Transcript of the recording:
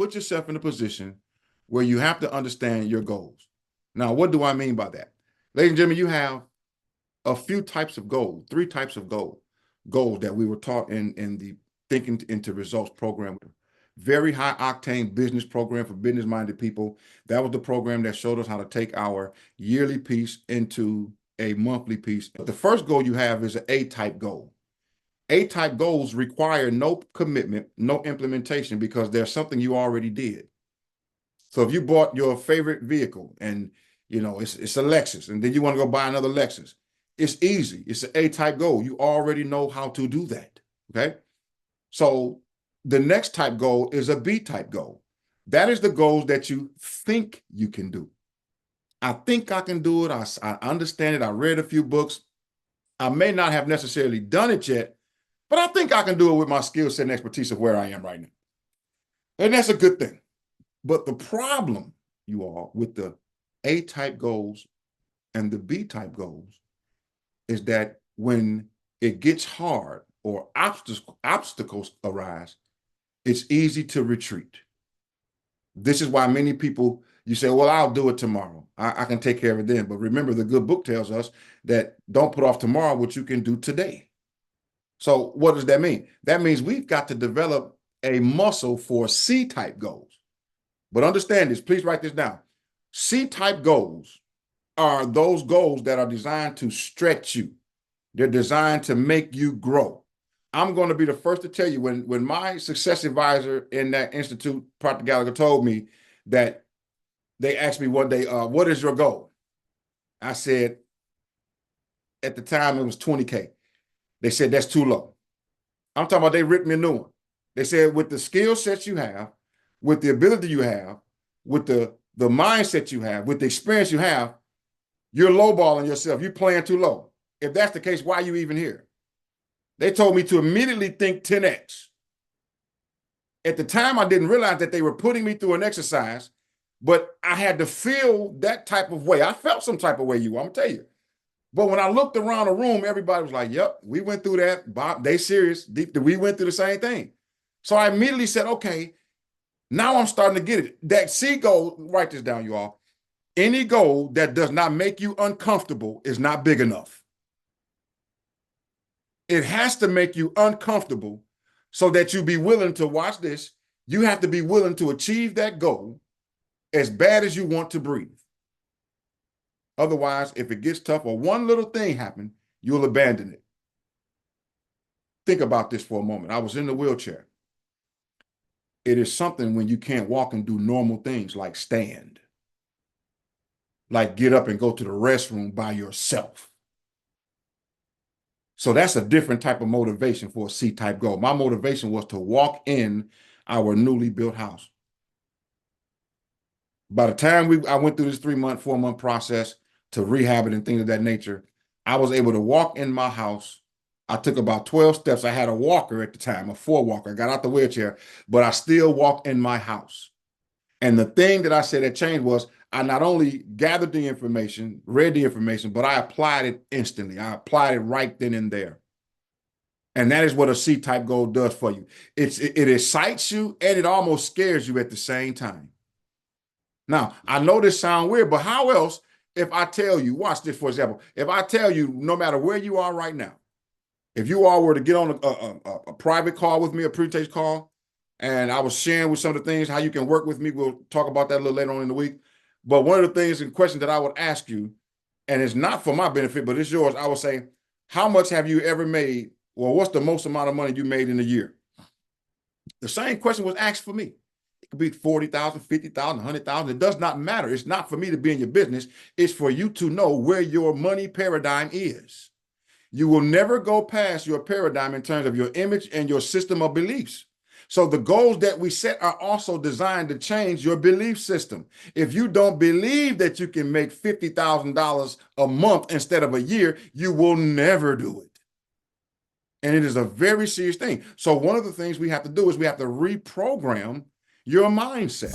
put yourself in a position where you have to understand your goals. Now, what do I mean by that? Ladies and gentlemen, you have a few types of goals, three types of goals that we were taught in the Thinking into Results program. Very high octane business program for business minded people. That was the program that showed us how to take our yearly piece into a monthly piece. The first goal you have is an A-type goal. A-type goals require no commitment, no implementation, because there's something you already did. So if you bought your favorite vehicle and it's a Lexus, and then you want to go buy another Lexus, it's easy. It's an A-type goal. You already know how to do that. Okay. So the next type goal is a B-type goal. That is the goals that you think you can do. I think I can do it. I understand it. I read a few books. I may not have necessarily done it yet, but I think I can do it with my skill set and expertise of where I am right now. And that's a good thing. But the problem, you all, with the A-type goals and the B-type goals is that when it gets hard or obstacles arise, it's easy to retreat. This is why many people, you say, well, I'll do it tomorrow. I can take care of it then. But remember, the good book tells us that don't put off tomorrow what you can do today. So what does that mean? That means we've got to develop a muscle for C-type goals. But understand this, please write this down. C-type goals are those goals that are designed to stretch you. They're designed to make you grow. I'm going to be the first to tell you, when my success advisor in that institute, Proctor Gallagher, told me that they asked me one day, what is your goal? I said, at the time, it was 20K. They said, that's too low. I'm talking about they written me a new one. They said, with the skill sets you have, with the ability you have, with the mindset you have, with the experience you have, you're lowballing yourself. You're playing too low. If that's the case, why are you even here? They told me to immediately think 10X. At the time, I didn't realize that they were putting me through an exercise, but I had to feel that type of way. I felt some type of way, I'm going to tell you. But when I looked around the room, everybody was like, yep, we went through that. Bob, they serious. We went through the same thing. So I immediately said, okay, now I'm starting to get it. That C goal, write this down, you all. Any goal that does not make you uncomfortable is not big enough. It has to make you uncomfortable so that you be willing to, watch this, you have to be willing to achieve that goal as bad as you want to breathe. Otherwise, if it gets tough or one little thing happens, you'll abandon it. Think about this for a moment. I was in the wheelchair. It is something when you can't walk and do normal things like stand, like get up and go to the restroom by yourself. So that's a different type of motivation for a C-type goal. My motivation was to walk in our newly built house. By the time I went through this 3-month, 4-month process to rehab it and things of that nature, I was able to walk in my house. I took about 12 steps. I had a walker at the time, a 4-walker. I got out the wheelchair, but I still walked in my house. And the thing that I said that changed was I not only gathered the information, read the information, but I applied it instantly. I applied it right then and there. And that is what a C-type goal does for you. It excites you and it almost scares you at the same time. Now, I know this sounds weird, but how else if I tell you, watch this, for example, if I tell you, no matter where you are right now, if you all were to get on a private call with me, a presentation call, and I was sharing with some of the things, how you can work with me, we'll talk about that a little later on in the week. But one of the things and questions that I would ask you, and it's not for my benefit, but it's yours, I would say, how much have you ever made, or what's the most amount of money you made in a year? The same question was asked for me. It could be 40,000, 50,000, 100,000. It does not matter. It's not for me to be in your business. It's for you to know where your money paradigm is. You will never go past your paradigm in terms of your image and your system of beliefs. So the goals that we set are also designed to change your belief system. If you don't believe that you can make $50,000 a month instead of a year, you will never do it. And it is a very serious thing. So one of the things we have to do is we have to reprogram your mindset.